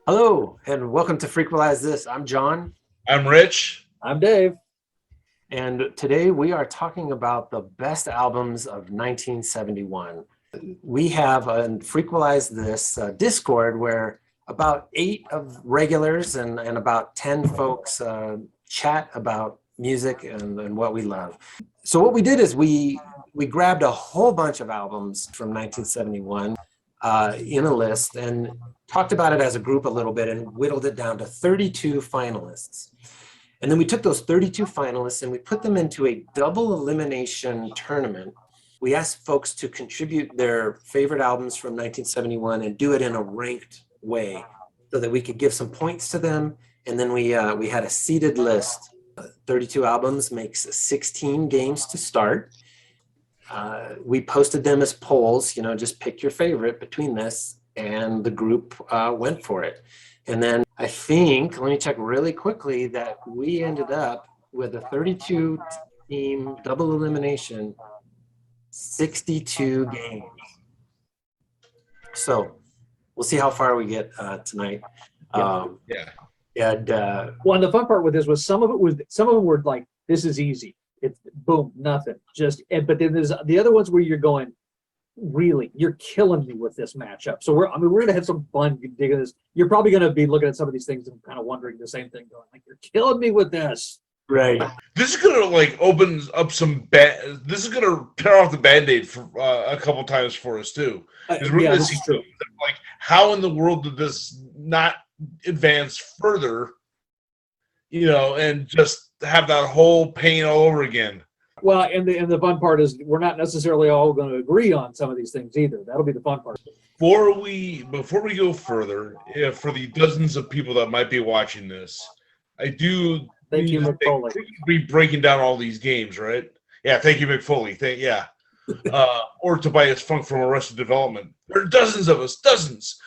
Hello, and welcome to Frequelize This. I'm John, I'm Rich. I'm Dave. and today we are talking about the best albums of 1971. We have on Frequelize This Discord where about 8 of regulars and about 10 folks chat about music and what we love. So what we did is we grabbed a whole bunch of albums from 1971 in a list and talked about it as a group a little bit and whittled it down to 32 finalists. And then we took those 32 finalists and we put them into a double elimination tournament. We asked folks to contribute their favorite albums from 1971 and do it in a ranked way so that we could give some points to them. And then we had a seeded list. 32 albums makes 16 games to start. We posted them as polls, just pick your favorite between this, and the group went for it. And then I think, let me check really quickly, that we ended up with a 32 team double elimination, 62 games. So we'll see how far we get tonight. Yeah. And Well, and the fun part with this was some of them were like, this is easy. It's boom, nothing. But then there's the other ones where you're going, really, you're killing me with this matchup. So we're gonna have some fun digging this. You're probably gonna be looking at some of these things and kind of wondering the same thing, going like, you're killing me with this. right. This is gonna open up some This is gonna tear off the Band-Aid for a couple times for us too. We're Yeah, gonna this see is true. like how in the world did this not advance further? And just have that whole pain all over again. Well, and the fun part is we're not necessarily all going to agree on some of these things either. That'll be the fun part. Before we go further, for the dozens of people that might be watching this, I do Thank you, McCartney. be breaking down all these games, right? Yeah, thank you, McFoley. Or Tobias Funk from Arrested Development. There are dozens of us, dozens.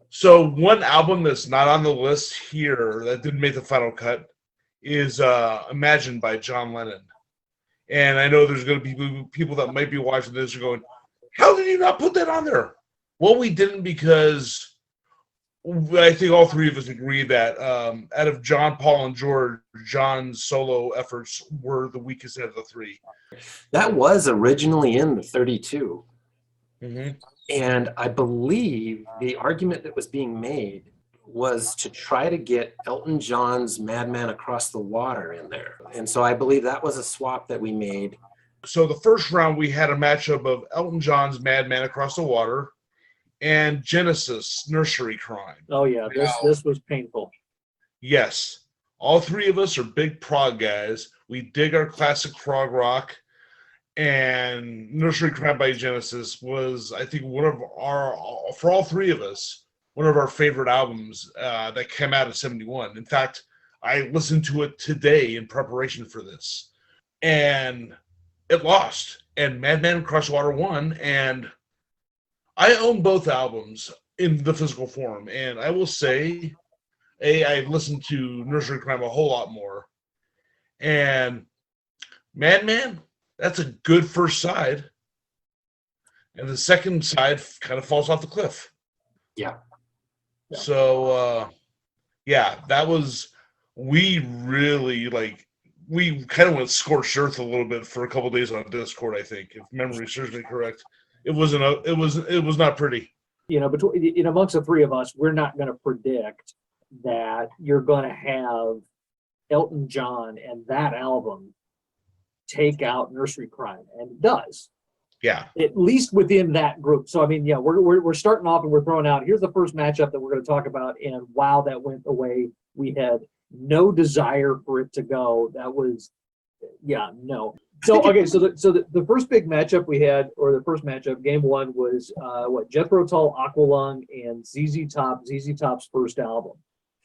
So one album that's not on the list here that didn't make the final cut is Imagine by John Lennon. And I know there's going to be people that might be watching this are going, how did you not put that on there? Well, we didn't because I think all three of us agree that out of John, Paul, and George, John's solo efforts were the weakest out of the three. That was originally in the 32. Mm-hmm. And I believe the argument that was being made was to try to get Elton John's Madman Across the Water in there. And so I believe that was a swap that we made. So the first round, we had a matchup of Elton John's Madman Across the Water and Genesis Nursery Cryme. Oh yeah, this was painful. Yes. All three of us are big prog guys. We dig our classic prog rock. And Nursery Cryme by Genesis was, I think, for all three of us, one of our favorite albums that came out in 71. In fact, I listened to it today in preparation for this. And it lost. And Madman Across the Water won. And I own both albums in the physical form. And I will say, I listened to Nursery Cryme a whole lot more. And Madman, that's a good first side. And the second side kind of falls off the cliff. Yeah. So, that was, we really we kind of went scorched earth a little bit for a couple of days on Discord, I think, if memory serves me correct. It was not pretty. Between amongst the three of us, we're not going to predict that you're going to have Elton John and that album take out Nursery Cryme, and it does. Yeah. At least within that group. So we're starting off and we're throwing out, here's the first matchup that we're going to talk about, and wow, that went away. We had no desire for it to go. That was no. So the first big matchup we had, or the first matchup, game one, was Jethro Tull, Aqualung, and ZZ Top. ZZ Top's first album.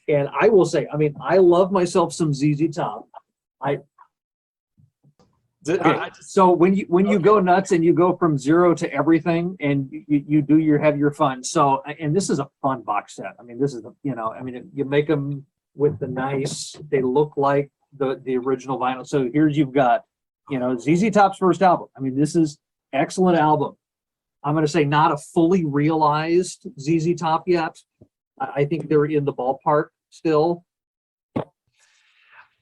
And I will say, I love myself some ZZ Top. So when you go nuts and you go from zero to everything, and you have your fun. So, and this is a fun box set. This is you make them with the nice. They look like the original vinyl. So here's you've got ZZ Top's first album. This is excellent album. I'm going to say not a fully realized ZZ Top yet. I think they're in the ballpark still.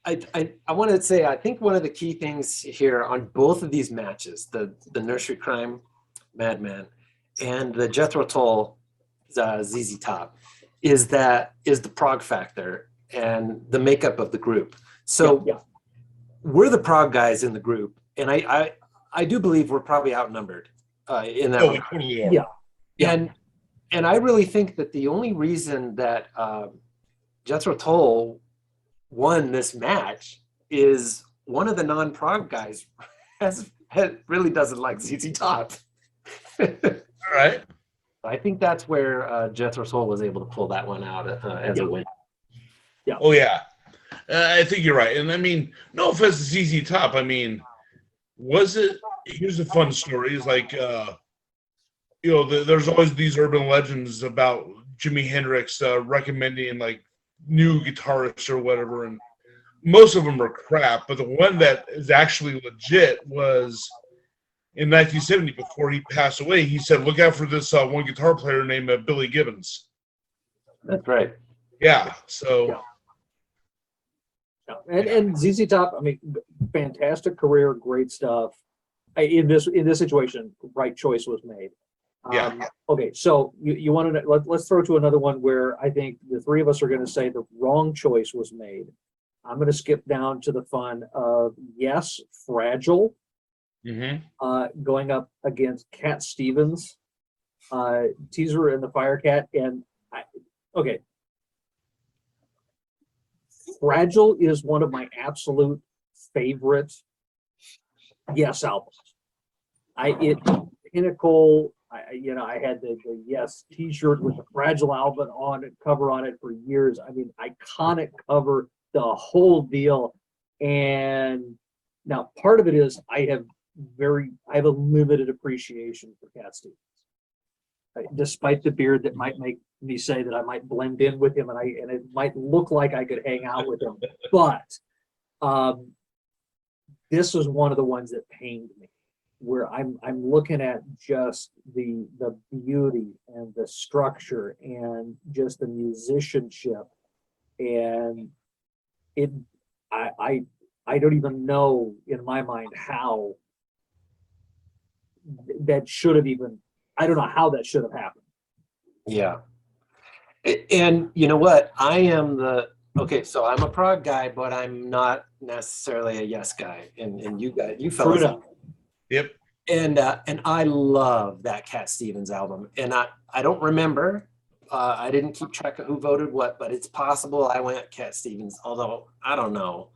I want to say, I think one of the key things here on both of these matches, the Nursery Cryme Madman and the Jethro Tull ZZ Top, is the prog factor and the makeup of the group. So we're the prog guys in the group, and I do believe we're probably outnumbered in that. We totally are. And I really think that the only reason that Jethro Tull won this match is one of the non-prog guys really doesn't like ZZ Top. All right. I think that's where Jethro Tull was able to pull that one out as a win. Yeah. Oh yeah, I think you're right. And I mean, no offense to ZZ Top. I mean, was it? Here's a fun story. It's like, there's always these urban legends about Jimi Hendrix recommending like new guitarists or whatever, and most of them are crap. But the one that is actually legit was in 1970, before he passed away. He said, "Look out for this one guitar player named Billy Gibbons." That's right. Yeah. So. And ZZ Top, I mean, fantastic career, great stuff. In this situation, right choice was made. Okay, so you want to let's throw to another one where I think the three of us are going to say the wrong choice was made. I'm going to skip down to the fun of yes, Fragile, going up against Cat Stevens, Teaser and the Firecat, and okay. Fragile is one of my absolute favorite Yes albums. Pinnacle. I had the Yes T-shirt with the Fragile album cover on it for years. I mean, iconic cover, the whole deal. And now part of it is I have a limited appreciation for Cat Stevens. Despite the beard that might make me say that I might blend in with him and it might look like I could hang out with him, but this was one of the ones that pained me, where I'm looking at just the beauty and the structure and just the musicianship, and I don't even know in my mind how that should have even. I don't know how that should have happened. Yeah. And you know what? So I'm a prog guy, but I'm not necessarily a Yes guy. And you fellas. Yep. And I love that Cat Stevens album. And I don't remember. I didn't keep track of who voted what, but it's possible I went Cat Stevens, although I don't know.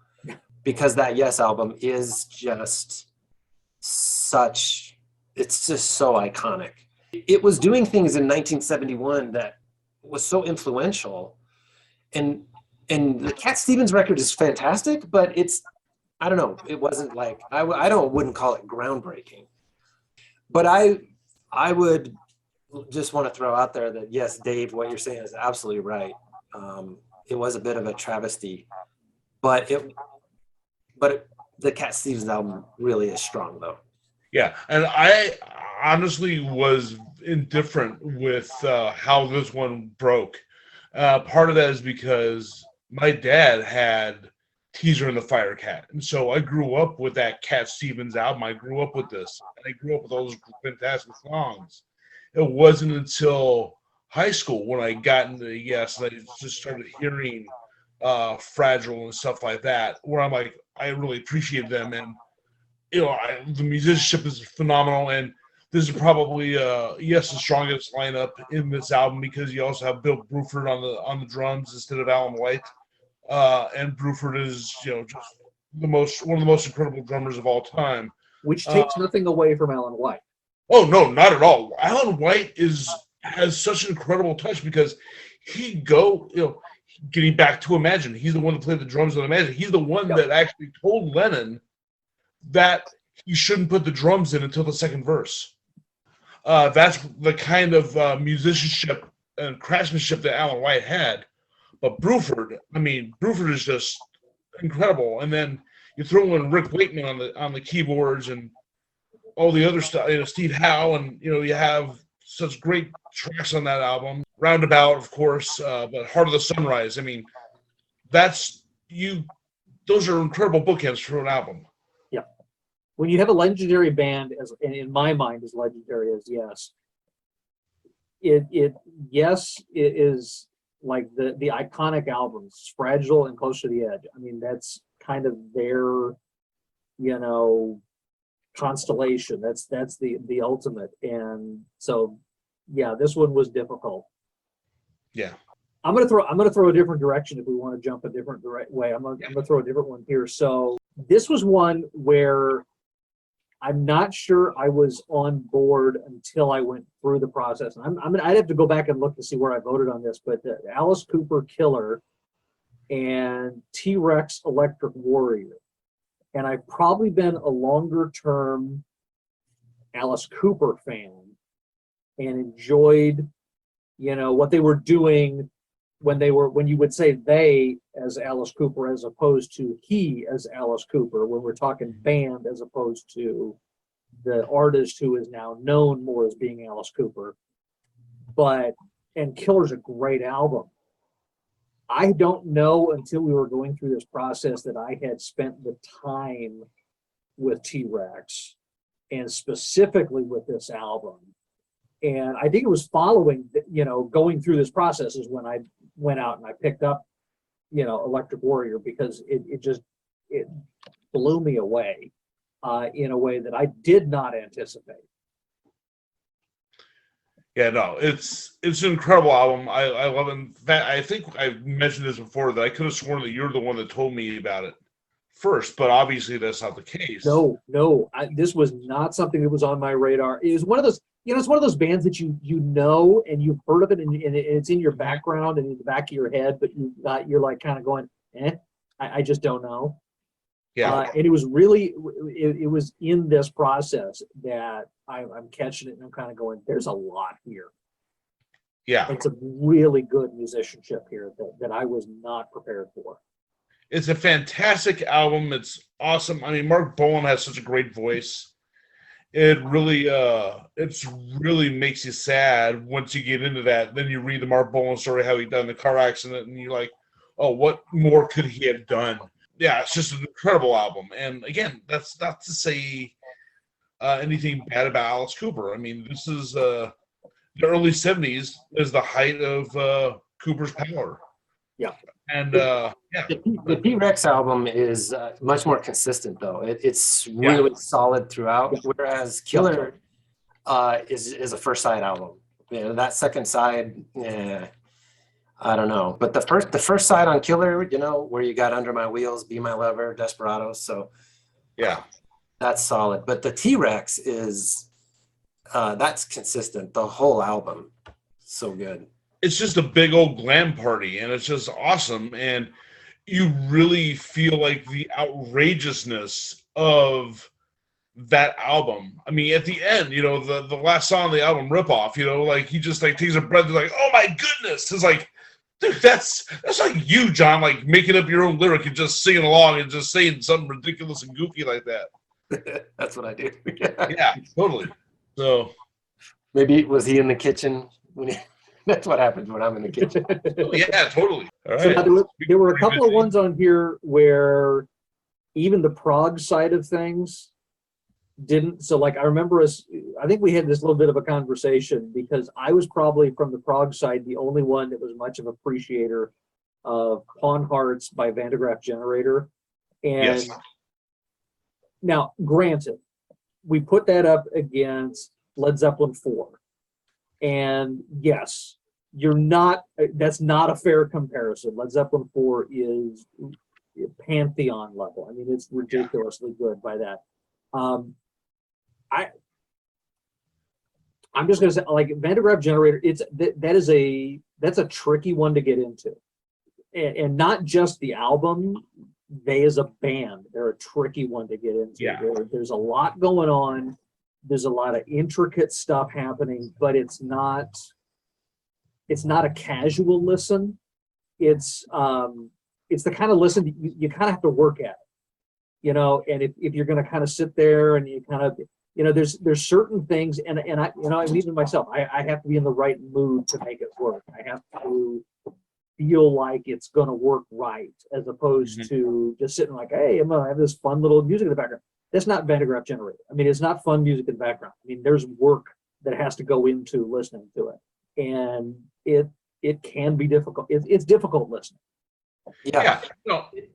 Because that Yes album is just it's just so iconic. It was doing things in 1971 that was so influential, and the Cat Stevens record is fantastic, but I don't know, it wasn't like I wouldn't call it groundbreaking, but I would just want to throw out there that yes, Dave, what you're saying is absolutely right. It was a bit of a travesty, but the Cat Stevens album really is strong though. Yeah, and I honestly was indifferent with how this one broke. Part of that is because my dad had Teaser and the Firecat, and so I grew up with that Cat Stevens album. I grew up with this, and I grew up with all those fantastic songs. It wasn't until high school when I got into Yes, and I just started hearing Fragile and stuff like that, where I'm like, I really appreciate them, and the musicianship is phenomenal, and this is probably the strongest lineup in this album, because you also have Bill Bruford on the drums instead of Alan White, and Bruford is just one of the most incredible drummers of all time. Which takes nothing away from Alan White. Oh no, not at all. Alan White has such an incredible touch, because getting back to Imagine, he's the one that played the drums on Imagine. He's the one that actually told Lennon that he shouldn't put the drums in until the second verse. That's the kind of musicianship and craftsmanship that Alan White had. But Bruford is just incredible. And then you throw in Rick Wakeman on the keyboards, and all the other stuff, Steve Howe, and you have such great tracks on that album. Roundabout, of course, but Heart of the Sunrise. I mean, that's you. Those are incredible bookends for an album. Yeah. When you have a legendary band, as in my mind, as legendary as Yes, it is like the iconic albums, Fragile and Close to the Edge. I mean, that's kind of their, constellation. That's the ultimate. And so, yeah, this one was difficult. Yeah. I'm gonna throw a different direction if we want to jump a different way. I'm gonna throw a different one here. So this was one where I'm not sure I was on board until I went through the process. And I'd have to go back and look to see where I voted on this, but Alice Cooper Killer and T-Rex Electric Warrior. And I've probably been a longer term Alice Cooper fan and enjoyed, what they were doing when you would say they as Alice Cooper as opposed to he as Alice Cooper, when we're talking band as opposed to the artist who is now known more as being Alice Cooper. And Killer's a great album. I don't know until we were going through this process that I had spent the time with T-Rex and specifically with this album. And I think it was following, going through this process is when I went out and I picked up, Electric Warrior, because it blew me away in a way that I did not anticipate. Yeah, no, it's an incredible album. I love it. In fact, I think I've mentioned this before that I could have sworn that you're the one that told me about it first, but obviously that's not the case. No, this was not something that was on my radar. It was one of those, it's one of those bands that you know and you've heard of it and it's in your background and in the back of your head, but you're like kind of going, I just don't know. Yeah. And it was really, it was in this process that I'm catching it and I'm kind of going, there's a lot here. Yeah. It's a really good musicianship here that I was not prepared for. It's a fantastic album. It's awesome. I mean, Mark Bolan has such a great voice. It really makes you sad once you get into that. Then you read the Mark Bolan story, how he died in the car accident, and you're like, oh, what more could he have done? Yeah, it's just an incredible album. And again, that's not to say anything bad about Alice Cooper. I mean, this is the early 70s is the height of Cooper's power. Yeah. And the T-Rex album is much more consistent, though. It's really solid throughout, whereas Killer is a first side album. That second side, I don't know. But the first side on Killer, where you got Under My Wheels, Be My Lover, Desperados. So yeah, that's solid. But the T-Rex is that's consistent. The whole album, so good. It's just a big old glam party, and it's just awesome. And you really feel like the outrageousness of that album. I mean, at the end, the last song of the album, Ripoff, like he just like takes a breath and like, oh my goodness. It's like, dude, that's like you, John, like making up your own lyric and just singing along and just saying something ridiculous and goofy like that. That's what I do. Yeah, totally. So maybe was he in the kitchen when he that's what happens when I'm in the kitchen. Oh, yeah, totally. All So right. there were a couple of ones on here where even the prog side of things didn't. So like I remember I think we had this little bit of a conversation because I was probably from the prog side the only one that was much of an appreciator of Pawn Hearts by Van de Graaff Generator. And now granted, we put that up against Led Zeppelin 4. And yes, that's not a fair comparison. Led Zeppelin 4 is pantheon level. I mean, it's ridiculously good by that. I'm just gonna say, like Van de Graaff Generator, that's a tricky one to get into. And not just the album, they as a band, they're a tricky one to get into. Yeah. There's a lot going on. There's a lot of intricate stuff happening, but it's not a casual listen. It's the kind of listen that you kind of have to work at it, and if you're going to kind of sit there and you kind of, there's certain things, and I, and even myself, I have to be in the right mood to make it work. I have to feel like it's going to work right, as opposed to just sitting like, hey, I'm going to have this fun little music in the background. That's not Van de Graaff generated. I mean, it's not fun music in the background. I mean, there's work that has to go into listening to it, and it can be difficult. It's difficult listening. Yeah.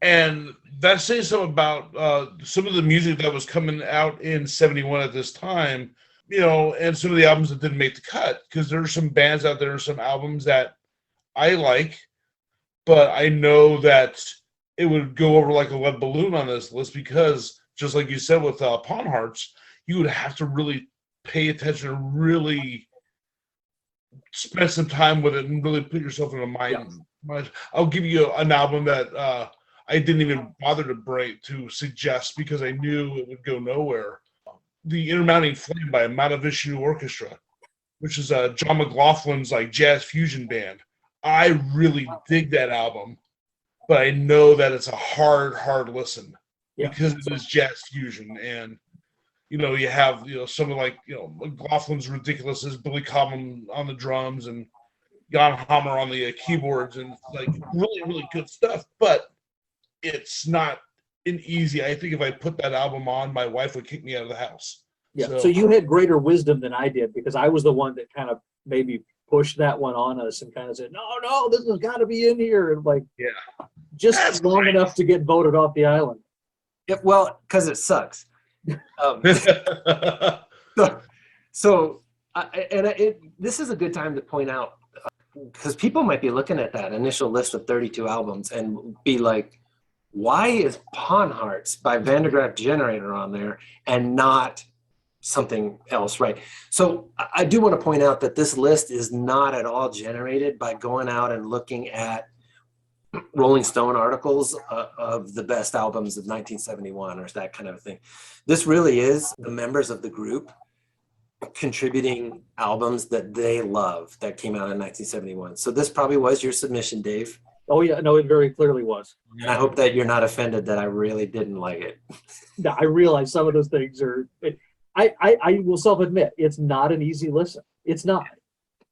And that says something about some of the music that was coming out in '71 at this time, and some of the albums that didn't make the cut, because there are some bands out there, some albums that I like, but I know that it would go over like a lead balloon on this list, because just like you said with Pawn Hearts, you would have to really pay attention and really spend some time with it and really put yourself in a mind. I'll give you an album that I didn't even bother to suggest because I knew it would go nowhere. The Intermounting Flame by Mahavishnu Orchestra, which is John McLaughlin's like jazz fusion band. I really dig that album, but I know that it's a hard listen because it is jazz fusion. And you have someone like McLaughlin's Ridiculous is Billy Cobham on the drums and Jan Hammer on the keyboards, and like really good stuff. But it's not an easy. I think if I put that album on, my wife would kick me out of the house. Yeah. So you had greater wisdom than I did, because I was the one that kind of maybe pushed that one on us and kind of said, no, this has got to be in here, and like just That's long great. enough to get voted off the island. Yeah, well, because it sucks. This is a good time to point out, because people might be looking at that initial list of 32 albums and be like, why is Pawn Hearts by Van de Graaff Generator on there and not something else, right? So I do want to point out that this list is not at all generated by going out and looking at Rolling Stone articles of the best albums of 1971 or that kind of thing. This really is the members of the group contributing albums that they love that came out in 1971. So this probably was your submission, Dave. Oh yeah, no, it very clearly was. And I hope that you're not offended that I really didn't like it. No, I realize some of those things are. I will self-admit it's not an easy listen. It's not.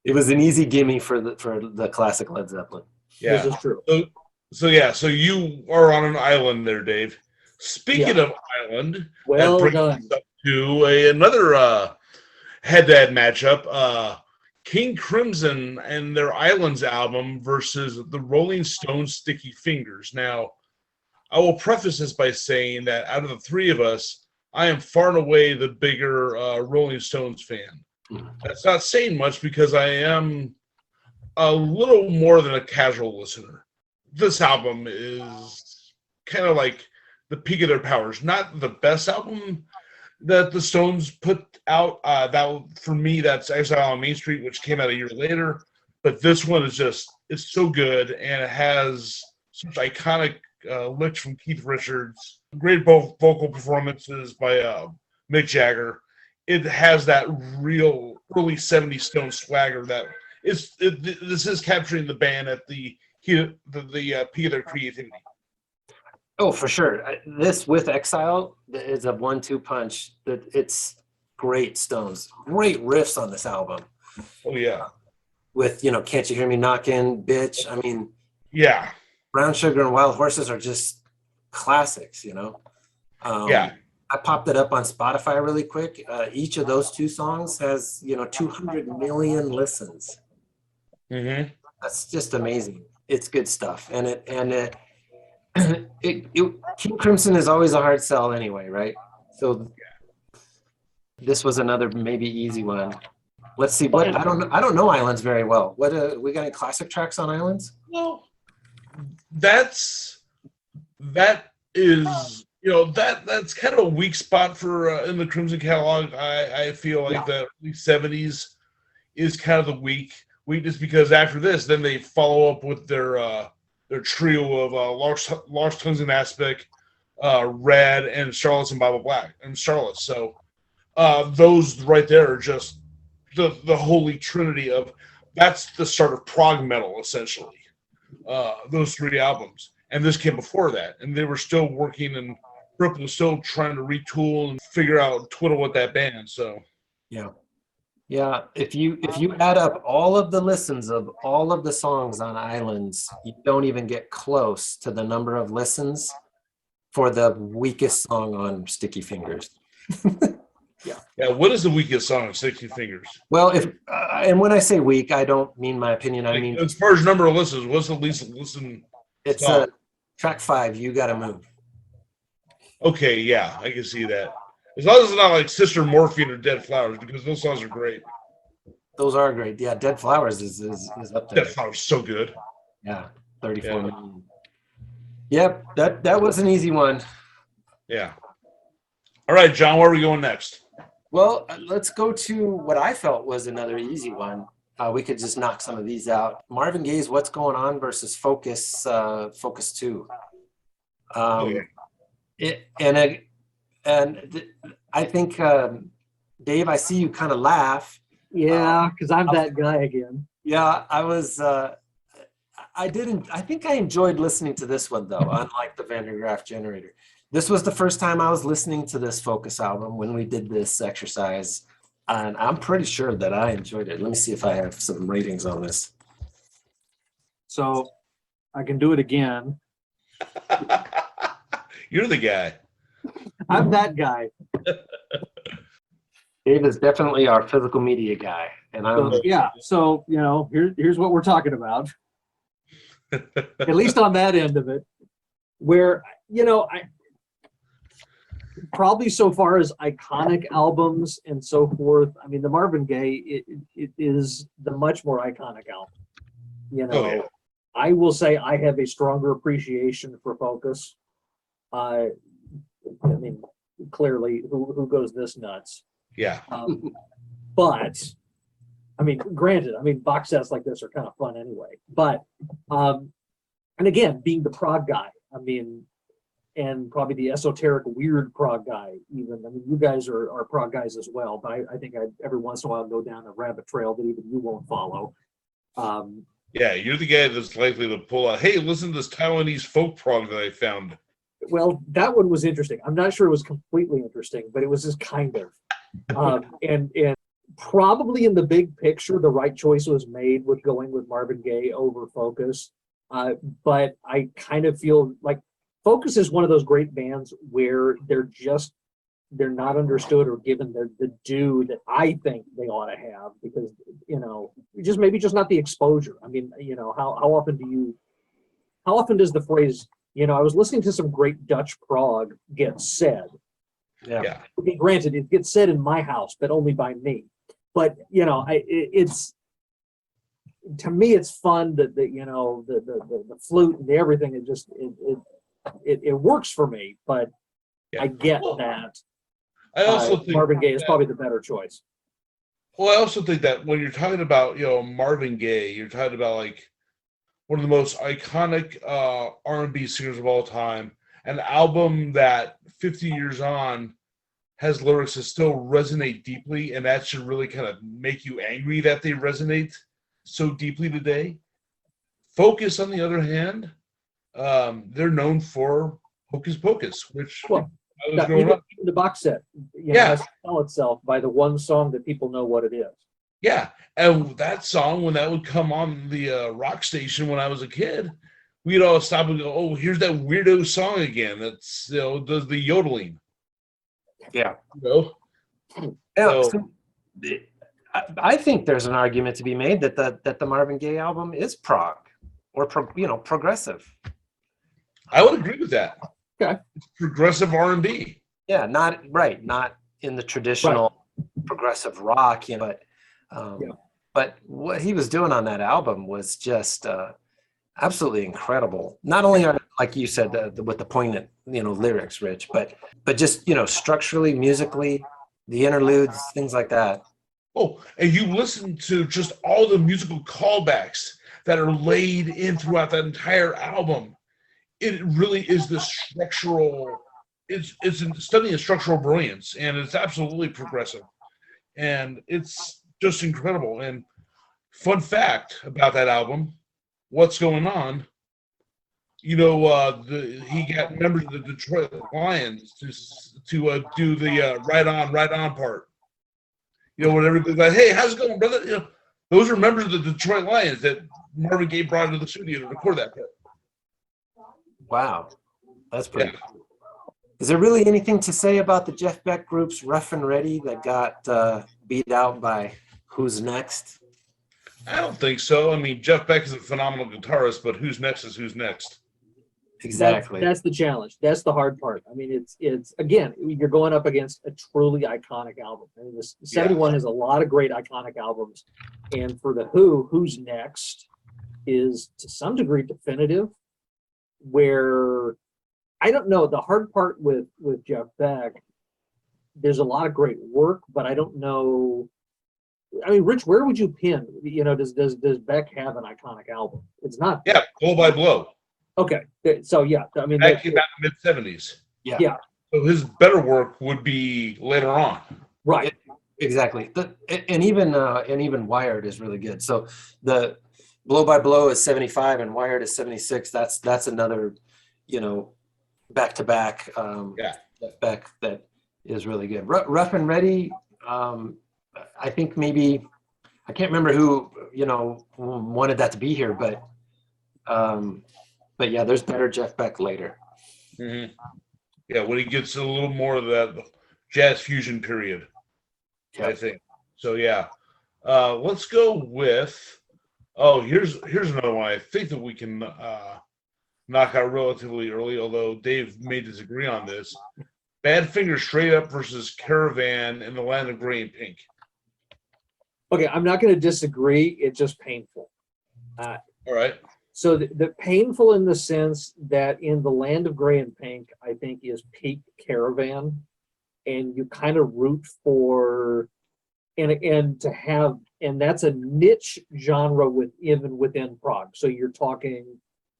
It was an easy gimme for the classic Led Zeppelin. Yeah. This is true. So you are on an island there, Dave. Speaking of island, well that brings done. us up to another head-to-head matchup. King Crimson and their Islands album versus the Rolling Stones' Sticky Fingers. Now, I will preface this by saying that out of the three of us, I am far and away the bigger Rolling Stones fan. That's not saying much because I am a little more than a casual listener. This album is kind of like the peak of their powers. Not the best album that the Stones put out. That for me, that's Exile on Main Street, which came out a year later. But this one is it's so good, and it has such iconic licks from Keith Richards, great vocal performances by Mick Jagger. It has that real early '70s Stone swagger that this is capturing the band at the peak of their creativity. Oh, for sure. This with Exile is a 1-2 punch. That it's great Stones, great riffs on this album. Oh yeah. With Can't You Hear Me Knockin', Bitch. I mean, yeah. Brown Sugar and Wild Horses are just classics. Yeah. I popped it up on Spotify really quick. Each of those two songs has 200 million listens. Mm-hmm. That's just amazing. It's good stuff, and King Crimson is always a hard sell anyway, right? So this was another maybe easy one. Let's see. What I don't know Islands very well. What we got any classic tracks on Islands? Well, that's kind of a weak spot for in the Crimson catalog. I feel like the early '70s is kind of the weakness, because after this, then they follow up with their trio of Lars Tungsten Aspect, Red, and Charlottes and Bible Black and Charlotte. So those right there are just the holy trinity of that's the start of prog metal essentially. Those three albums, and this came before that, and they were still working and Brooke was still trying to retool and figure out twiddle with that band. So Yeah. Yeah, if you add up all of the listens of all of the songs on Islands, you don't even get close to the number of listens for the weakest song on Sticky Fingers. yeah, what is the weakest song of 60 Fingers? Well, if and when I say weak, I don't mean my opinion. I Like, mean as far as number of listens, what's the least listen? it's song? track 5. You Gotta Move. Okay, yeah, I can see that. As long as it's not like Sister Morphine or Dead Flowers, because those songs are great. Those are great. Yeah, Dead Flowers is up there. Dead Flowers so good. Yeah, 34 Yeah. million. Yep, that was an easy one. Yeah. All right, John, where are we going next? Well, let's go to what I felt was another easy one. We could just knock some of these out. Marvin Gaye's "What's Going On" versus Focus 2. I think Dave, I see you kind of laugh. Yeah, because I'm that guy again. Yeah, I was. I think I enjoyed listening to this one though, unlike the Van der Graaf Generator. This was the first time I was listening to this Focus album when we did this exercise, and I'm pretty sure that I enjoyed it. Let me see if I have some ratings on this. So I can do it again. You're the guy. I'm that guy. Dave is definitely our physical media guy, and I'm So, yeah. So here's what we're talking about. At least on that end of it, where I probably so far as iconic albums and so forth. I mean, the Marvin Gaye it is the much more iconic album. Oh, yeah. I will say I have a stronger appreciation for Focus. I mean, clearly, who goes this nuts? Yeah. But I mean, granted, box sets like this are kind of fun anyway. But and again, being the prog guy, and probably the esoteric, weird prog guy, even. I mean, you guys are prog guys as well, but I think every once in a while go down a rabbit trail that even you won't follow. Yeah, you're the guy that's likely to pull out, hey, listen to this Taiwanese folk prog that I found. Well, that one was interesting. I'm not sure it was completely interesting, but it was just kind of. And probably in the big picture, the right choice was made with going with Marvin Gaye over Focus. But I kind of feel like Focus is one of those great bands where they're not understood or given the due that I think they ought to have, because just not the exposure. I mean, how often does the phrase, I was listening to some great Dutch prog get said. yeah. Okay, granted, it gets said in my house, but only by me. But it's, to me, it's fun that the flute and everything. It works for me. But Yeah. I get that. I also think Marvin Gaye is probably the better choice. Well, I also think that when you're talking about, Marvin Gaye, you're talking about like one of the most iconic R&B singers of all time, an album that 50 years on has lyrics that still resonate deeply, and that should really kind of make you angry that they resonate so deeply today. Focus, on the other hand, they're known for Hocus Pocus, which I was growing up. The box set, has to sell itself by the one song that people know what it is. Yeah, and that song, when that would come on the rock station when I was a kid, we'd all stop and go, "Oh, here's that weirdo song again." That's does the yodeling. Yeah. Yeah. So, I think there's an argument to be made that the Marvin Gaye album is prog or progressive. I would agree with that. Okay. It's progressive R&B. Yeah, not in the traditional progressive rock, but what he was doing on that album was just absolutely incredible. Not only like you said, with the poignant, lyrics, Rich, but just, structurally, musically, the interludes, things like that. Oh, and you listen to just all the musical callbacks that are laid in throughout that entire album. It really is the structural. It's studying the structural brilliance, and it's absolutely progressive, and it's just incredible. And fun fact about that album, What's Going On, he got members of the Detroit Lions to do the right on part. When everybody's like, "Hey, how's it going, brother?" Those are members of the Detroit Lions that Marvin Gaye brought into the studio to record that part. Wow, that's pretty cool. Is there really anything to say about the Jeff Beck group's Rough and Ready that got beat out by Who's Next? I don't think so. I mean, Jeff Beck is a phenomenal guitarist, but who's next is who's next. Exactly. That's the challenge. That's the hard part. I mean, it's again, you're going up against a truly iconic album. I mean, this 71 has a lot of great iconic albums, and for the Who's Next is to some degree definitive. Where I don't know, the hard part with Jeff Beck, there's a lot of great work, but I don't know. I mean, Rich, where would you pin? Does Beck have an iconic album? It's not. Yeah, Blow by Blow. Okay, so yeah, I mean, back in the mid-70s. Yeah. So his better work would be later on. Right. Exactly. And even Wired is really good. So the Blow by Blow is 75 and Wired is 76. That's another, back-to-back Beck that is really good. Rough and Ready, I think maybe, I can't remember who, wanted that to be here, but yeah, there's better Jeff Beck later. Mm-hmm. Yeah, when he gets a little more of that jazz fusion period, I think. So yeah, let's go with. Oh, here's another one. I think that we can knock out relatively early, although Dave may disagree on this. Badfinger Straight Up versus Caravan in the Land of Gray and Pink. Okay, I'm not going to disagree. It's just painful. All right. So the painful in the sense that in the Land of Gray and Pink, I think is peak Caravan, and you kind of root for, and to have, and that's a niche genre even within prog. So you're talking,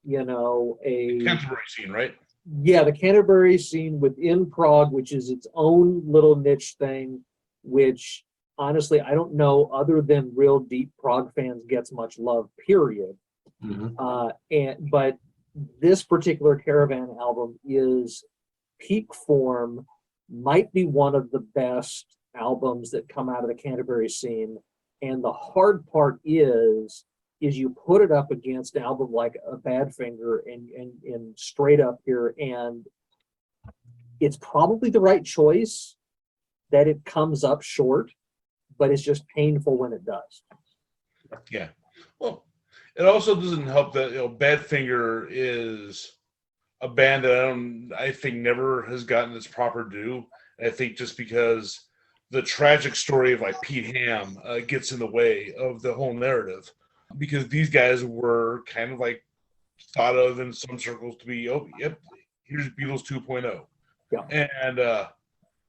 a Canterbury scene, right? Yeah, the Canterbury scene within prog, which is its own little niche thing, which honestly I don't know, other than real deep prog fans, gets much love. Period. Mm-hmm. But this particular Caravan album is peak form, might be one of the best albums that come out of the Canterbury scene. And the hard part is you put it up against an album like a Badfinger and Straight Up here, and it's probably the right choice that it comes up short, but it's just painful when it does. Yeah. Well, it also doesn't help that Badfinger is a band that I think never has gotten its proper due. I think just because the tragic story of like Pete Ham gets in the way of the whole narrative, because these guys were kind of like thought of in some circles to be, oh, yep, here's Beatles 2.0. Yeah. And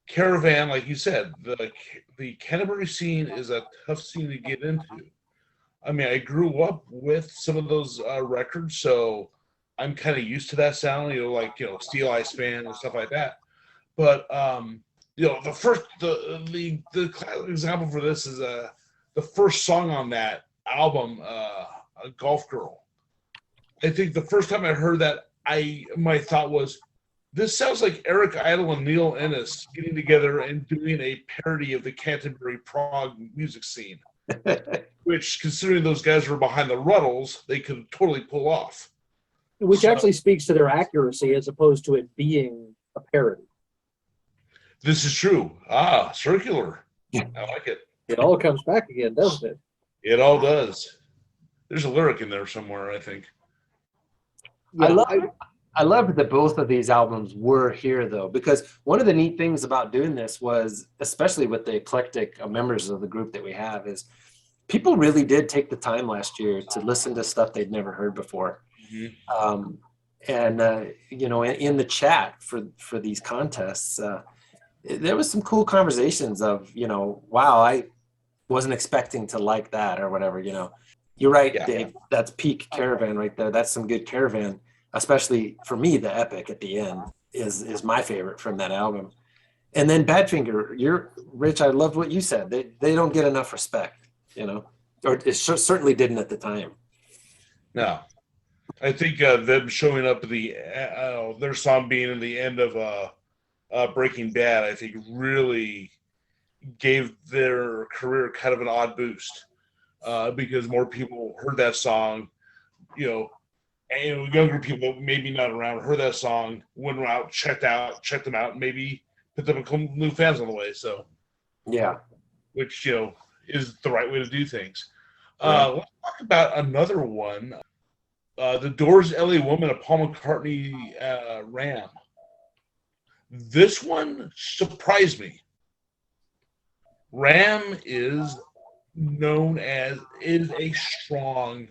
Caravan, like you said, the Canterbury scene is a tough scene to get into. I mean, I grew up with some of those records, so I'm kind of used to that sound, Steel Eye Span and stuff like that. But the classic example for this is the first song on that album, "A Golf Girl." I think the first time I heard that, my thought was, this sounds like Eric Idle and Neil Innes getting together and doing a parody of the Canterbury prog music scene. Which, considering those guys were behind the Ruddles, they could totally pull off. Which actually speaks to their accuracy as opposed to it being a parody. This is true. Circular. I like it. It all comes back again, doesn't it? It all does. There's a lyric in there somewhere, I think. Yeah, I love that both of these albums were here, though, because one of the neat things about doing this was, especially with the eclectic members of the group that we have, is people really did take the time last year to listen to stuff they'd never heard before. Mm-hmm. In the chat for these contests, there was some cool conversations of, wow, I wasn't expecting to like that or whatever, You're right, Dave. That's peak Caravan right there. That's some good Caravan. Especially for me, the epic at the end is my favorite from that album. And then Badfinger, Rich, I loved what you said. They don't get enough respect, or it certainly didn't at the time. No. I think them showing up at their song being in the end of Breaking Bad, I think really gave their career kind of an odd boost because more people heard that song, and younger people maybe not around heard that song, went out, checked them out, and maybe picked up a couple new fans on the way. So Yeah. which is the right way to do things. Right. Let's talk about another one. The Doors' "L.A. Woman," a Paul McCartney Ram. This one surprised me. Ram is a strong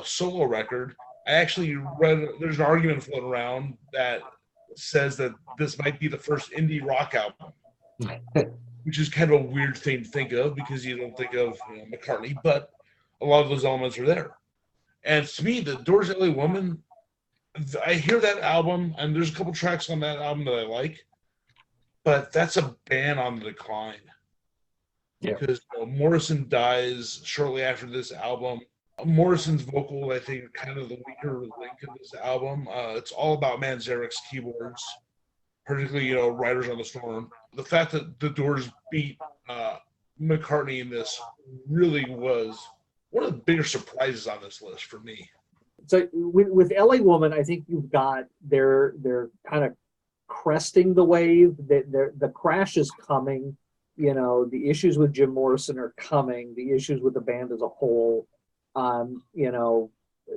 solo record. I actually read there's an argument floating around that says that this might be the first indie rock album, which is kind of a weird thing to think of because you don't think of McCartney, but a lot of those elements are there. And to me, the Doors' "L.A. Woman," I hear that album, and there's a couple tracks on that album that I like, but that's a band on the decline. Yeah. Because Morrison dies shortly after this album. Morrison's vocal, I think, are kind of the weaker link in this album. It's all about Manzarek's keyboards, particularly, Riders on the Storm. The fact that the Doors beat McCartney in this really was one of the bigger surprises on this list for me. So with "L.A. Woman," I think you've got they're kind of cresting the wave. The crash is coming. The issues with Jim Morrison are coming. The issues with the band as a whole.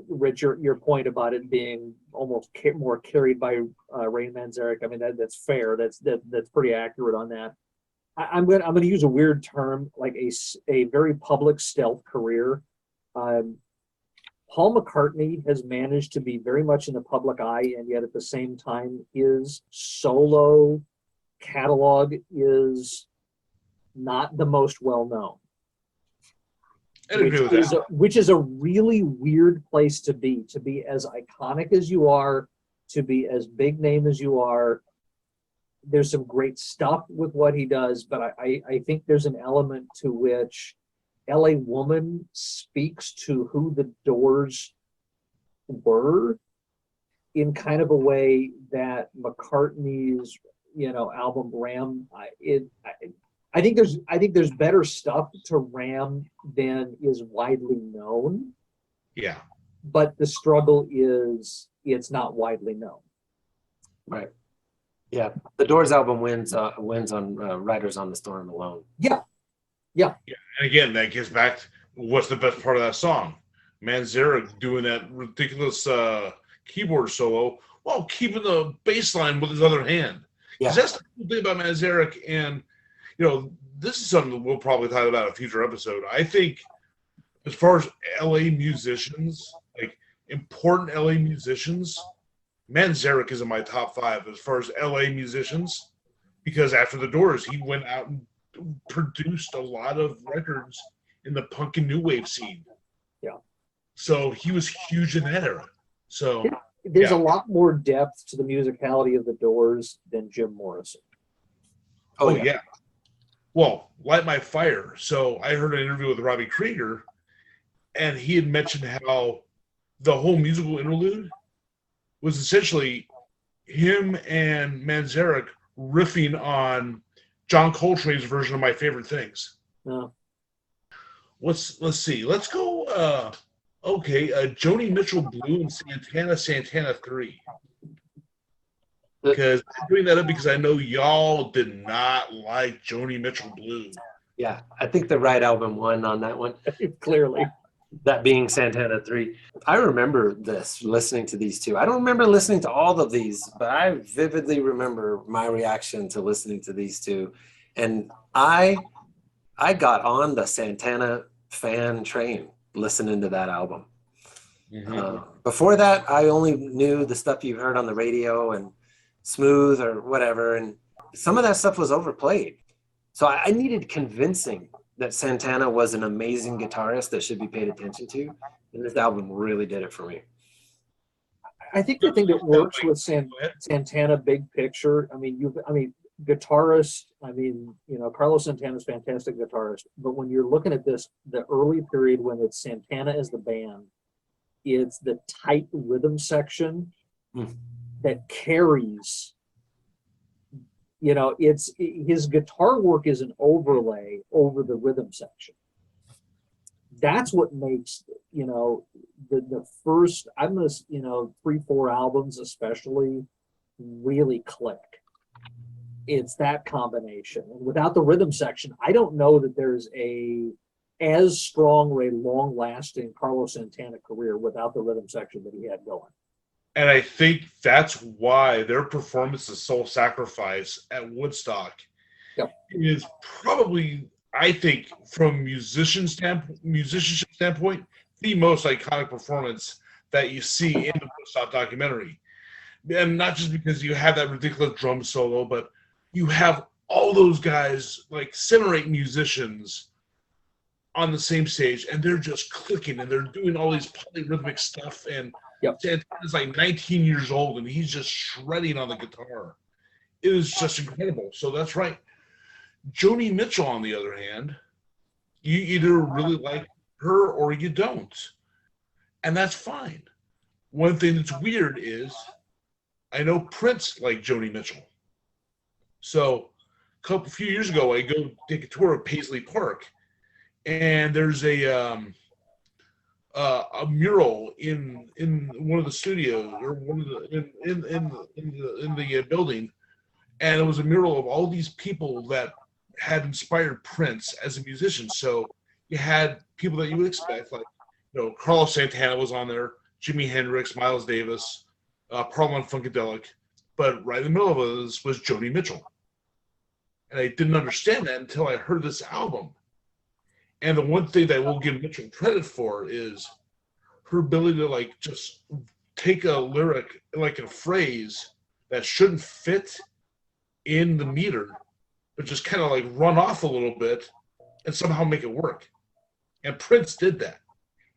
Rich, your point about it being almost more carried by Ray Manzarek. I mean, that's fair. That's pretty accurate on that. I'm gonna use a weird term, like a very public stealth career. Paul McCartney has managed to be very much in the public eye, and yet at the same time, his solo catalog is not the most well known. Which is a really weird place to be as iconic as you are, to be as big name as you are. There's some great stuff with what he does, but I think there's an element to which "L.A. Woman" speaks to who the Doors were in kind of a way that McCartney's album Ram, I think there's better stuff to Ram than is widely known. Yeah. But the struggle is it's not widely known. Right. Yeah. The Doors album wins on Riders on the Storm alone. Yeah. And again, that gets back to what's the best part of that song. Manzarek doing that ridiculous keyboard solo while keeping the bass line with his other hand. Yeah. That's the cool thing about Manzarek, and this is something that we'll probably talk about in a future episode. I think as far as LA musicians, like important LA musicians, Manzarek is in my top 5 as far as LA musicians, because after the Doors, he went out and produced a lot of records in the punk and new wave scene. Yeah. So he was huge in that era. So there's a lot more depth to the musicality of the Doors than Jim Morrison. Oh yeah. Well, "Light My Fire." So I heard an interview with Robbie Krieger, and he had mentioned how the whole musical interlude was essentially him and Manzarek riffing on John Coltrane's version of "My Favorite Things." No. Let's see. Let's go. Joni Mitchell Blue and Santana 3. Because I'm bringing that up because I know y'all did not like Joni Mitchell Blue. Yeah, I think the right album won on that one. Clearly. That being Santana 3. I remember listening to these two. I don't remember listening to all of these, but I vividly remember my reaction to listening to these two. And I got on the Santana fan train listening to that album. Mm-hmm. Before that, I only knew the stuff you heard on the radio and Smooth or whatever, and some of that stuff was overplayed. So I needed convincing that Santana was an amazing guitarist that should be paid attention to, and this album really did it for me. I think the thing that works with Santana big picture, guitarist, Carlos Santana's fantastic guitarist, but when you're looking at this, the early period when it's Santana as the band It's the tight rhythm section Mm. that carries. You know, it's his guitar work is an overlay over the rhythm section. That's what makes, you know, the first, I'm gonna, you know, 3-4 albums especially really click. It's that combination. And without the rhythm section, I don't know that there's a as strong or a long-lasting Carlos Santana career without the rhythm section that he had going. And I think that's why their performance of Soul Sacrifice at Woodstock is probably, I think, from musicianship standpoint, the most iconic performance that you see in the Woodstock documentary. And not just because you have that ridiculous drum solo, but you have all those guys, like 7 or 8 musicians on the same stage, and they're just clicking, and they're doing all these polyrhythmic stuff, and Santana's like 19 years old, and he's just shredding on the guitar. It is just incredible. So that's right. Joni Mitchell, on the other hand, you either really like her or you don't. And that's fine. One thing that's weird is I know Prince liked Joni Mitchell. So a few years ago, I go take a tour of Paisley Park, and there's a mural in one of the studios, or one of the in the building, and it was a mural of all these people that had inspired Prince as a musician. So you had people that you would expect, like, you know, Carlos Santana was on there, Jimi Hendrix, Miles Davis, Pearl and Funkadelic, but right in the middle of it was Joni Mitchell, and I didn't understand that until I heard this album. And the one thing that we'll give Mitchell credit for is her ability to, like, just take a lyric, like a phrase that shouldn't fit in the meter, but just kind of like run off a little bit and somehow make it work. And Prince did that.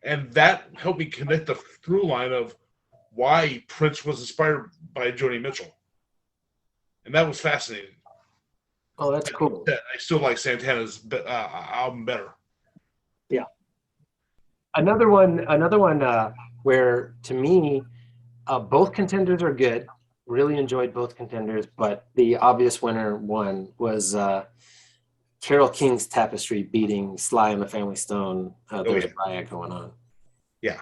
And that helped me connect the through line of why Prince was inspired by Joni Mitchell. And that was fascinating. Oh, that's cool. I still like Santana's album better. Yeah. Another one where, to me, both contenders are good. Really enjoyed both contenders, but the obvious winner one was Carole King's Tapestry beating Sly and the Family Stone. There's a riot going on. Yeah.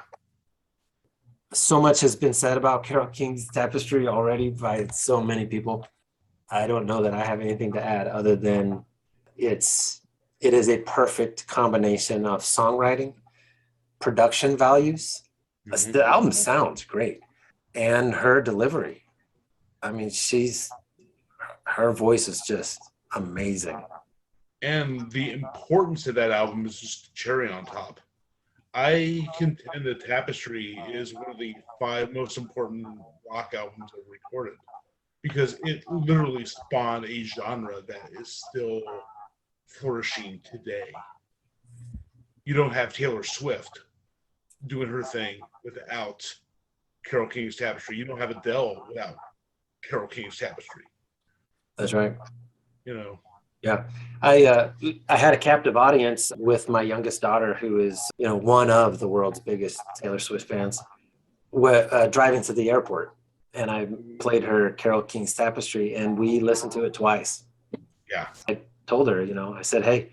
So much has been said about Carole King's Tapestry already by so many people. I don't know that I have anything to add other than it is a perfect combination of songwriting, production values. Mm-hmm. The album sounds great, and her delivery. I mean, her voice is just amazing. And the importance of that album is just cherry on top. I contend that Tapestry is one of the 5 most important rock albums I've recorded, because it literally spawned a genre that is still flourishing today. You don't have Taylor Swift doing her thing without Carole King's Tapestry. You don't have Adele without Carole King's Tapestry. That's right. You know. Yeah, I had a captive audience with my youngest daughter, who is, you know, one of the world's biggest Taylor Swift fans, driving to the airport, and I played her Carole King's Tapestry, and we listened to it twice. Yeah, I told her, you know, I said, hey,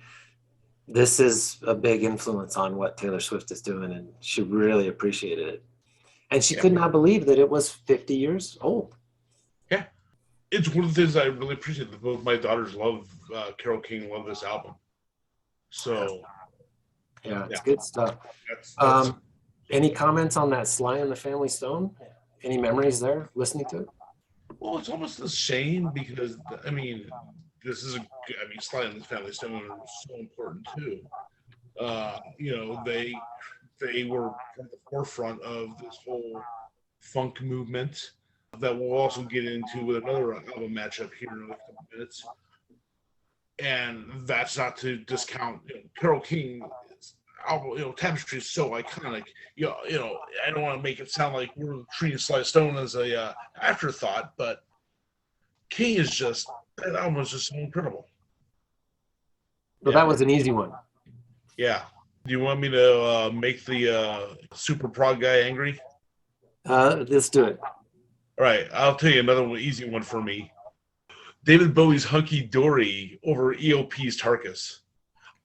this is a big influence on what Taylor Swift is doing, and she really appreciated it, and she could not believe that it was 50 years old. Yeah. It's one of the things I really appreciate, that both my daughters love Carole King, love this album. So, yeah, it's good stuff. That's any comments on that Sly and the Family Stone? Any memories there listening to it? Well, it's almost a shame because, I mean, Sly and the Family Stone are so important too. You know, they were at the forefront of this whole funk movement that we'll also get into with another album matchup here in a couple minutes. And that's not to discount, you know, Carole King's album, you know, Tapestry is so iconic. You know, I don't want to make it sound like we're treating Sly Stone as a afterthought, but King is just, that album was just so incredible. Well, that was an easy one. Yeah. Do you want me to make the super prog guy angry? Let's do it. All right, I'll tell you another easy one for me. David Bowie's Hunky Dory over ELP's Tarkus.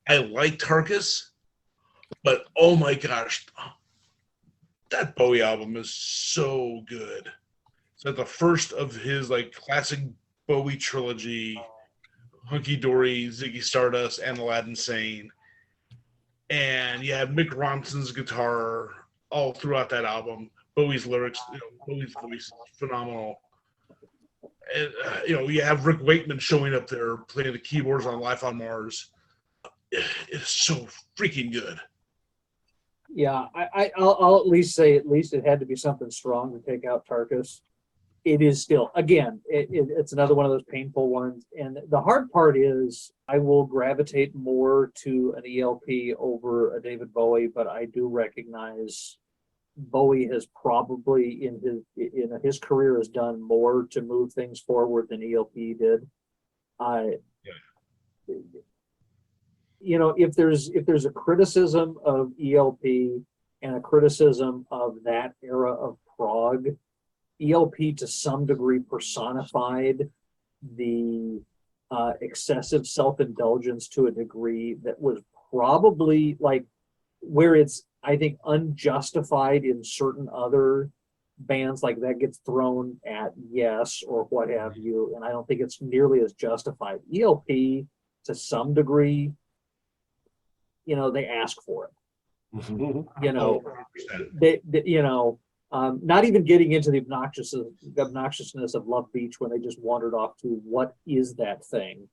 I like Tarkus, but oh my gosh, that Bowie album is so good. It's like the first of his like classic Bowie trilogy, Hunky Dory, Ziggy Stardust, and Aladdin Sane. And you have Mick Ronson's guitar all throughout that album. Bowie's lyrics, Bowie's voice is phenomenal. And, you have Rick Wakeman showing up there playing the keyboards on Life on Mars. It's so freaking good. Yeah, I'll at least say it had to be something strong to take out Tarkus. It is still, again, it's another one of those painful ones. And the hard part is I will gravitate more to an ELP over a David Bowie, but I do recognize Bowie has probably in his career has done more to move things forward than ELP did. If there's a criticism of ELP and a criticism of that era of prog, ELP to some degree personified the excessive self-indulgence to a degree that was probably like where it's, I think, unjustified in certain other bands, like that gets thrown at Yes or what have you, and I don't think it's nearly as justified. ELP to some degree, they ask for it. Not even getting into the obnoxiousness of Love Beach when they just wandered off to what is that thing,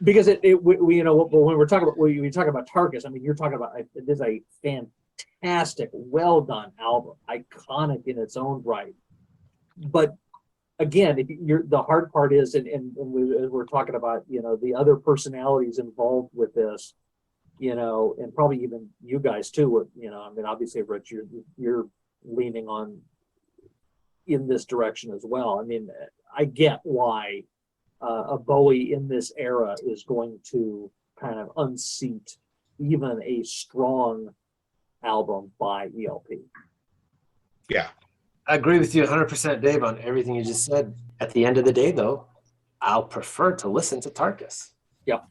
because when we're talking about when you talk about Tarkus, I mean you're talking about it is a fantastic, well done album, iconic in its own right. But again, the hard part is, and we're talking about the other personalities involved with this. And probably even you guys too. I mean, obviously, Rich, you're leaning on in this direction as well. I mean, I get why a Bowie in this era is going to kind of unseat even a strong album by ELP. Yeah, I agree with you 100%, Dave, on everything you just said. At the end of the day, though, I'll prefer to listen to Tarkus. Yep.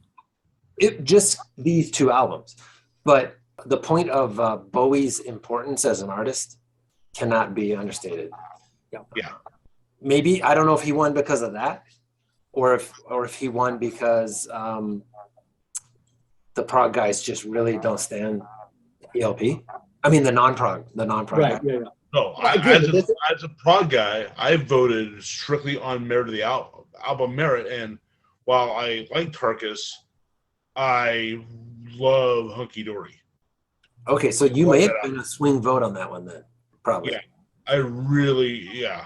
It just these two albums, but the point of Bowie's importance as an artist cannot be understated. Yeah. Maybe I don't know if he won because of that, or if he won because the prog guys just really don't stand ELP. I mean the non-prog. Right. Yeah. No, as a prog guy, I voted strictly on merit of the album merit, and while I like Tarkus, I love Hunky Dory. Okay, so you may have been a swing vote on that one then, probably. Yeah,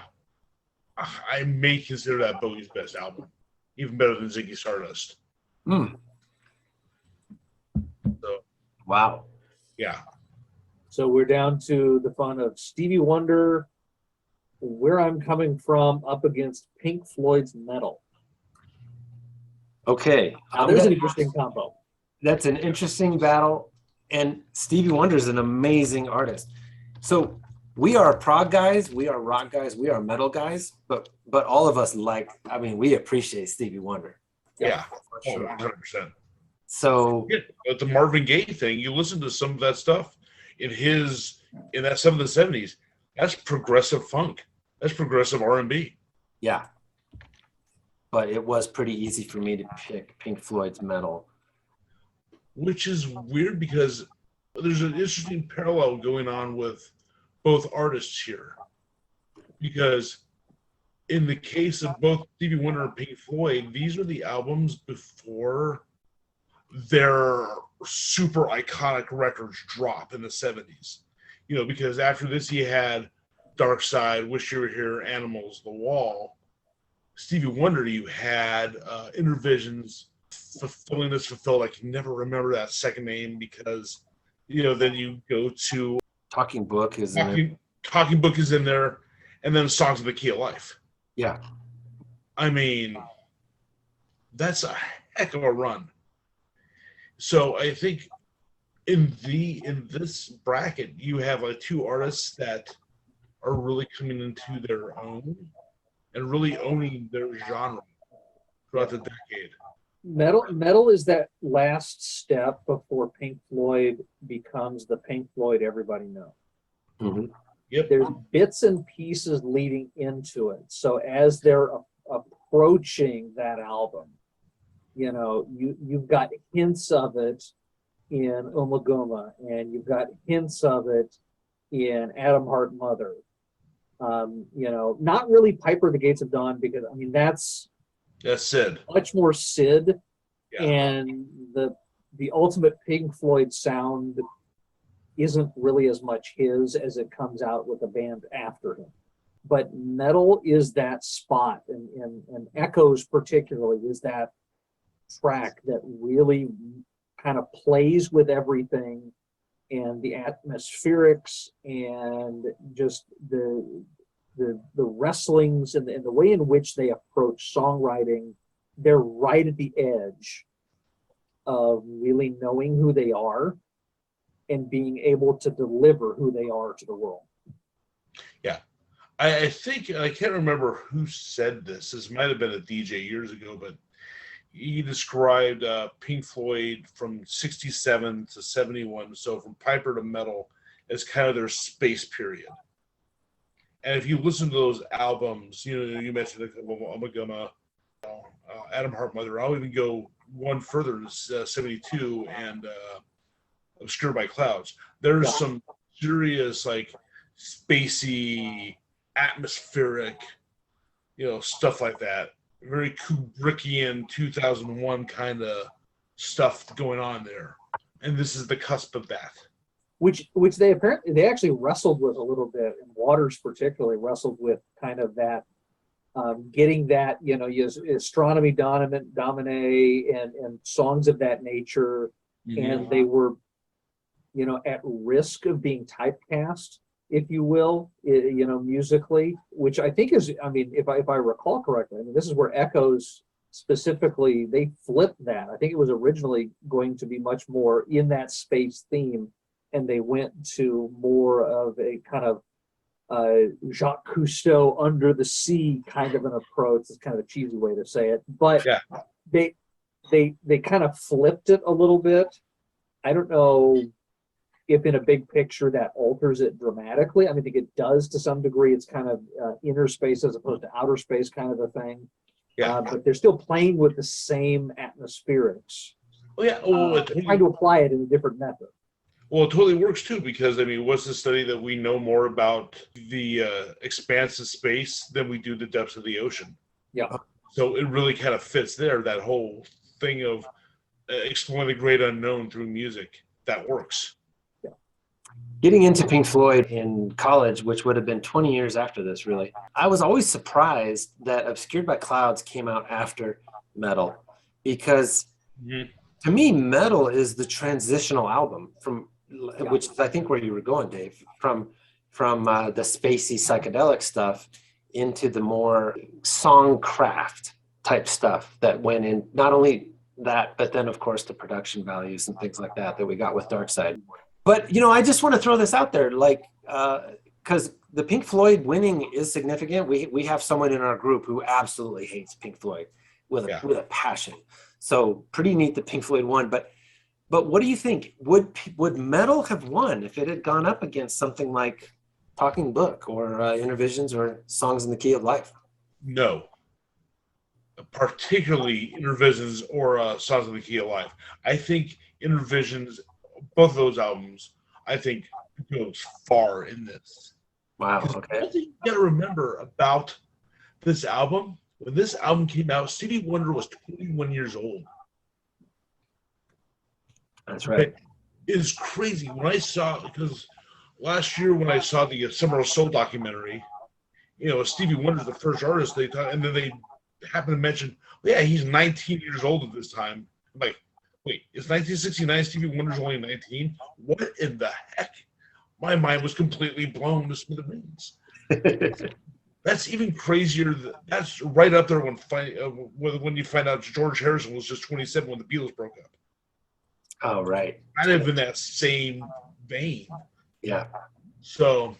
I may consider that Bowie's best album, even better than Ziggy Stardust. So, wow. Yeah. So we're down to the fun of Stevie Wonder, Where I'm Coming From, up against Pink Floyd's Meddle. Okay. Now, there's an interesting combo. That's an interesting battle. And Stevie Wonder is an amazing artist. So we are prog guys, we are rock guys, we are metal guys, but all of us we appreciate Stevie Wonder. Yeah, for sure. 100%. So but the Marvin Gaye thing, you listen to some of that stuff in that some of the 70s, that's progressive funk. That's progressive R&B. Yeah. But it was pretty easy for me to pick Pink Floyd's Meddle. Which is weird because there's an interesting parallel going on with both artists here. Because in the case of both Stevie Wonder and Pink Floyd, these are the albums before their super iconic records drop in the 70s. Because after this you had Dark Side, Wish You Were Here, Animals, The Wall. Stevie Wonder, you had Intervisions, Fulfilling This Fulfilled. I can never remember that second name because, then you go to Talking Book is in there. Talking Book is in there, and then Songs of the Key of Life. Yeah. I mean, that's a heck of a run. So I think in this bracket, you have like two artists that are really coming into their own and really owning their genre throughout the decade. Meddle is that last step before Pink Floyd becomes the Pink Floyd everybody knows. Mm-hmm. Yep. There's bits and pieces leading into it. So as they're approaching that album, you know, you've got hints of it in Umaguma, and you've got hints of it in Atom Heart Mother. You know, not really Piper the Gates of Dawn, because I mean that's Sid. much more Sid, Yeah. and the ultimate Pink Floyd sound isn't really as much his as it comes out with a band after him. But Meddle is that spot, and Echoes particularly is that track that really kind of plays with everything, and the atmospherics and just the wrestlings and the way in which they approach songwriting. They're right at the edge of really knowing who they are and being able to deliver who they are to the world. Yeah. I think, I can't remember who said this. This might have been a DJ years ago, but he described Pink Floyd from 67 to 71, so from Piper to Meddle, as kind of their space period. And if you listen to those albums, you know, you mentioned Umaguma, Atom Heart Mother, I'll even go one further to 72 and Obscured by Clouds. There's some serious, like, spacey, atmospheric, you know, stuff like that. Very Kubrickian 2001 kind of stuff going on there. And this is the cusp of that. Which they actually wrestled with a little bit, and Waters particularly wrestled with kind of that, getting that, you know, astronomy domine and songs of that nature. Mm-hmm. And they were, you know, at risk of being typecast, if you will, you know, musically, which I think is, I mean, if I recall correctly, I mean, this is where Echoes specifically, they flipped that. I think it was originally going to be much more in that space theme, and they went to more of a kind of Jacques Cousteau under the sea kind of an approach. It's kind of a cheesy way to say it, but yeah. they kind of flipped it a little bit. I don't know if in a big picture that alters it dramatically. I mean, I think it does to some degree. It's kind of inner space as opposed to outer space kind of a thing. Yeah. But they're still playing with the same atmospherics. Oh, yeah. Trying to apply it in a different method. Well, it totally works too, because I mean, what's the study that we know more about the expanse of space than we do the depths of the ocean? Yeah. So it really kind of fits there, that whole thing of exploring the great unknown through music. That works. Yeah. Getting into Pink Floyd in college, which would have been 20 years after this, really, I was always surprised that Obscured by Clouds came out after Meddle, because to me, Meddle is the transitional album from, which I think where you were going, Dave, from the spacey psychedelic stuff into the more songcraft type stuff that went in. Not only that, but then of course the production values and things like that we got with Dark Side. But you know, I just want to throw this out there, like, because the Pink Floyd winning is significant. We have someone in our group who absolutely hates Pink Floyd with a passion. So pretty neat that Pink Floyd won. But what do you think? Would Meddle have won if it had gone up against something like Talking Book or Intervisions or Songs in the Key of Life? No. Particularly Intervisions or Songs in the Key of Life. I think Intervisions, both of those albums, I think goes far in this. Wow. Okay. One thing you got to remember about this album, when this album came out, Stevie Wonder was 21 years old. That's right. It is crazy. When I saw, because last year when I saw the Summer of Soul documentary, you know, Stevie Wonder's the first artist they thought, and then they happened to mention, well, yeah, he's 19 years old at this time. I'm like, wait, it's 1969, Stevie Wonder's only 19? What in the heck? My mind was completely blown to smithereens. That's even crazier. That's right up there when you find out George Harrison was just 27 when the Beatles broke up. Oh, right. Kind of in that same vein. Yeah. So,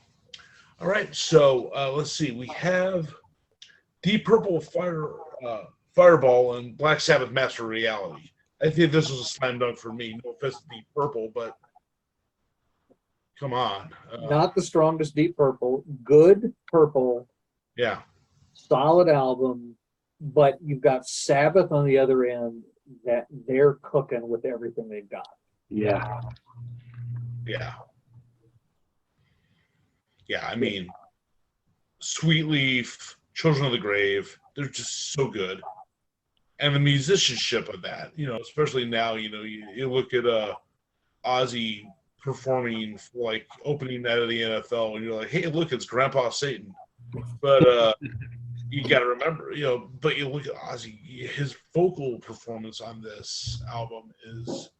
all right. So let's see. We have Deep Purple Fireball and Black Sabbath Master Reality. I think this was a slam dunk for me. No offense to Deep Purple, but come on. Not the strongest Deep Purple, good Purple, Yeah. solid album, but you've got Sabbath on the other end that they're cooking with everything they've got. Yeah. Yeah. Yeah. I mean, Sweet Leaf, Children of the Grave, they're just so good. And the musicianship of that, especially now, you look at Ozzy performing like opening night of the NFL, and you're like, hey, look, it's Grandpa Satan. But you got to remember, but you look at Ozzy, his vocal performance on this album is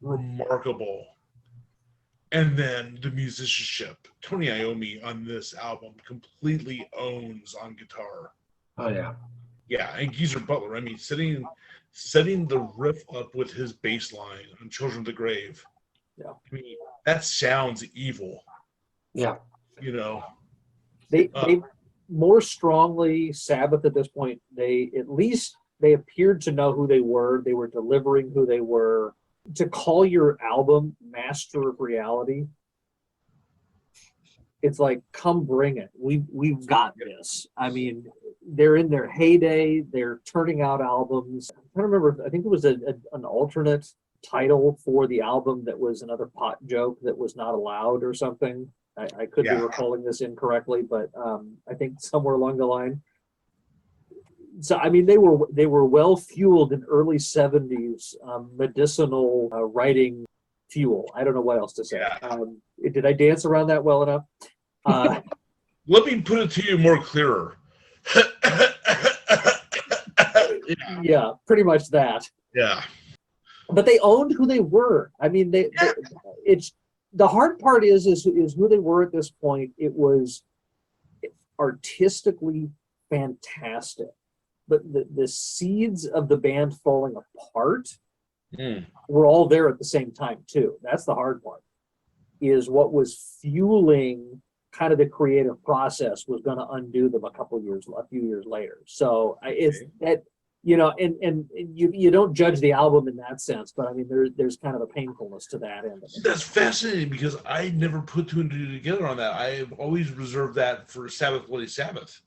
remarkable. And then the musicianship, Tony Iommi on this album completely owns on guitar. Oh, yeah. Yeah, and Geezer Butler, I mean, setting the riff up with his bass line on Children of the Grave. Yeah. I mean, that sounds evil. Yeah. They more strongly, Sabbath at this point, they appeared to know who they were. They were delivering who they were. To call your album Master of Reality, it's like, come bring it. We've got this. I mean, they're in their heyday. They're turning out albums. I'm trying to remember. I think it was an alternate title for the album that was another pot joke that was not allowed or something. I could be recalling this incorrectly, but I think somewhere along the line. So I mean, they were well fueled in early '70s medicinal writing fuel. I don't know what else to say. Yeah. Did I dance around that well enough? Let me put it to you more clearer. Yeah, pretty much that. Yeah. But they owned who they were. I mean, it's the hard part is who they were at this point. It was artistically fantastic, but the seeds of the band falling apart were all there at the same time too. That's the hard part. Is what was fueling kind of the creative process was going to undo them a few years later. So it's that. And you don't judge the album in that sense, but I mean, there's kind of a painfulness to that end of it. That's fascinating because I never put two and two together on that. I've always reserved that for Sabbath Bloody Sabbath.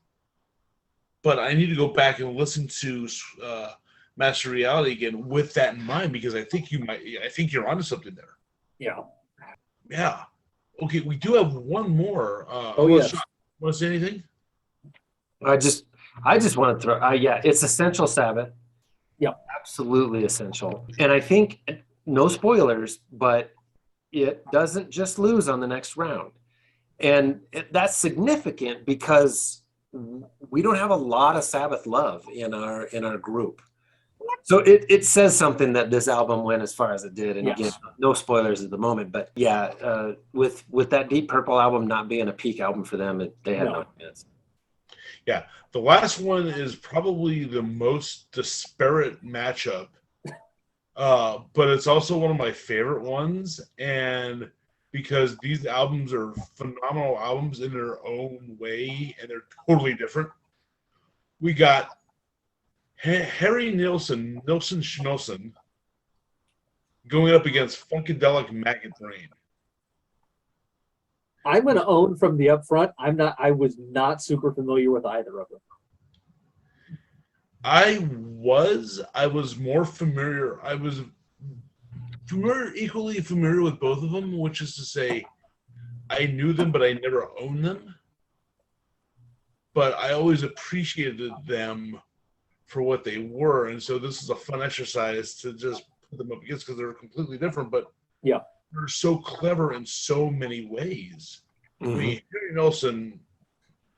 But I need to go back and listen to Master Reality again with that in mind, because I think you're onto something there. Yeah. Yeah. Okay, we do have one more. Yes. Want to say anything? I just want to throw, it's essential Sabbath. Yep. Absolutely essential. And I think, no spoilers, but it doesn't just lose on the next round. And that's significant because we don't have a lot of Sabbath love in our group. So it says something that this album went as far as it did. And Yes. again, no spoilers at the moment, but with that Deep Purple album not being a peak album for them, they had no chance. Yeah, the last one is probably the most disparate matchup, but it's also one of my favorite ones, and because these albums are phenomenal albums in their own way, and they're totally different. We got Harry Nilsson going up against Funkadelic Maggot Brain. I'm going to own from the upfront. I was not super familiar with either of them. I was more familiar. I was equally familiar with both of them, which is to say, I knew them, but I never owned them. But I always appreciated them for what they were, and so this is a fun exercise to just put them up against because they're completely different. But yeah, they're so clever in so many ways. Mm-hmm. I mean, Harry Nilsson,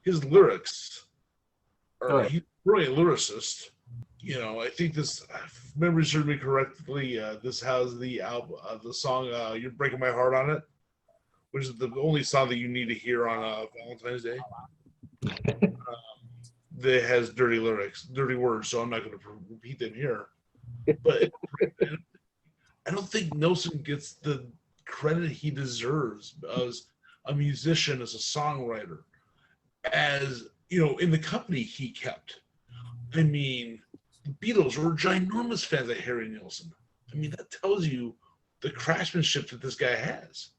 his lyrics he's a brilliant lyricist. I think this, if memory serves me correctly, this has the album, the song "You're Breaking My Heart" on it, which is the only song that you need to hear on Valentine's Day. That has dirty lyrics, dirty words, so I'm not going to repeat them here. But I don't think Nilsson gets the credit he deserves as a musician, as a songwriter, as in the company he kept. I mean, the Beatles were ginormous fans of Harry Nilsson. I mean, that tells you the craftsmanship that this guy has.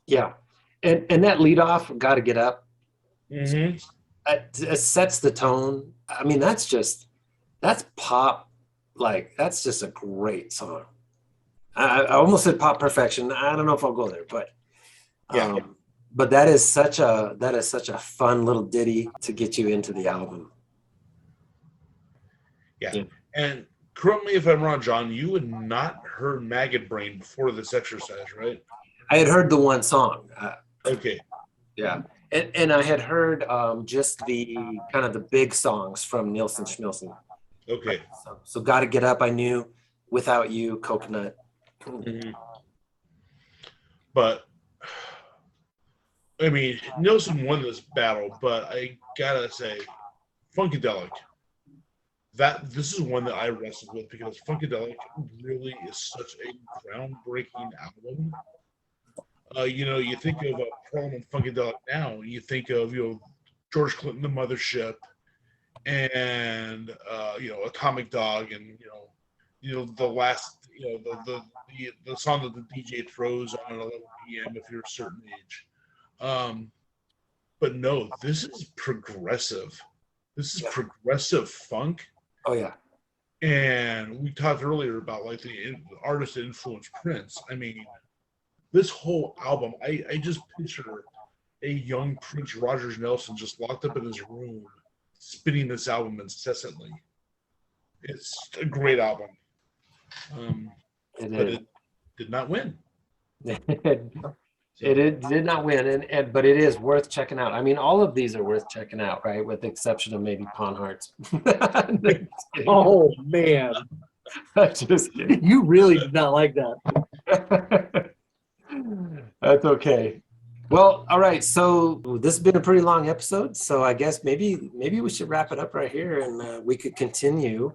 Yeah, and that lead off, "Gotta Get Up," Mm-hmm. it sets the tone. I mean, that's pop. Like, that's just a great song. I almost said pop perfection. I don't know if I'll go there, but Yeah. but that is such a fun little ditty to get you into the album. Yeah. And correct me if I'm wrong, John, you had not heard Maggot Brain before this exercise, right? I had heard the one song. Okay. Yeah. And I had heard just the kind of the big songs from Nilsson Schmilsson. Okay. So Gotta Get Up, I knew. Without You, Coconut. Mm-hmm. But I mean, Nilsson won this battle, but I gotta say, Funkadelic. This is one that I wrestled with because Funkadelic really is such a groundbreaking album. You think of Parliament Funkadelic now, you think of George Clinton, The Mothership, and Atomic Dog, and the last the song that the DJ throws on at 11 p.m. if you're a certain age. But no, this is progressive. This is progressive funk. Oh yeah. And we talked earlier about like the artist that influenced Prince. I mean, this whole album, I just picture a young Prince Rogers Nelson just locked up in his room, spinning this album incessantly. It's a great album. But it did not win. It did not win, but it is worth checking out. I mean, all of these are worth checking out, right? With the exception of maybe Pawn Hearts. Oh man, Just kidding. you really did not like that. That's okay. Well, all right. So this has been a pretty long episode. So I guess maybe we should wrap it up right here, and we could continue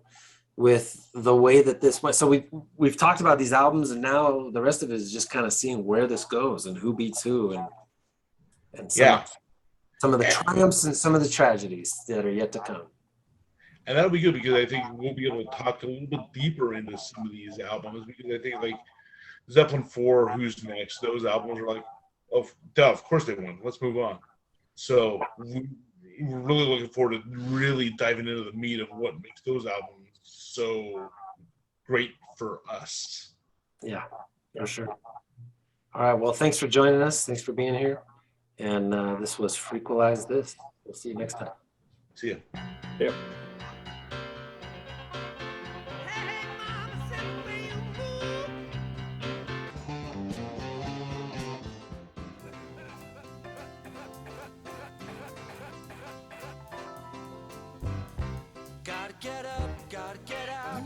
with the way that this went. So we've talked about these albums, and now the rest of it is just kind of seeing where this goes and who beats who, and some of the triumphs and some of the tragedies that are yet to come. And that'll be good because I think we'll be able to talk a little bit deeper into some of these albums, because I think like Zeppelin 4, Who's Next, those albums are like, of course they won. Let's move on. So we're really looking forward to really diving into the meat of what makes those albums so great for us. Yeah, for sure. All right. Well, thanks for joining us. Thanks for being here. And this was Frequelize This. We'll see you next time. See ya. Yep. Gotta get up, gotta get out.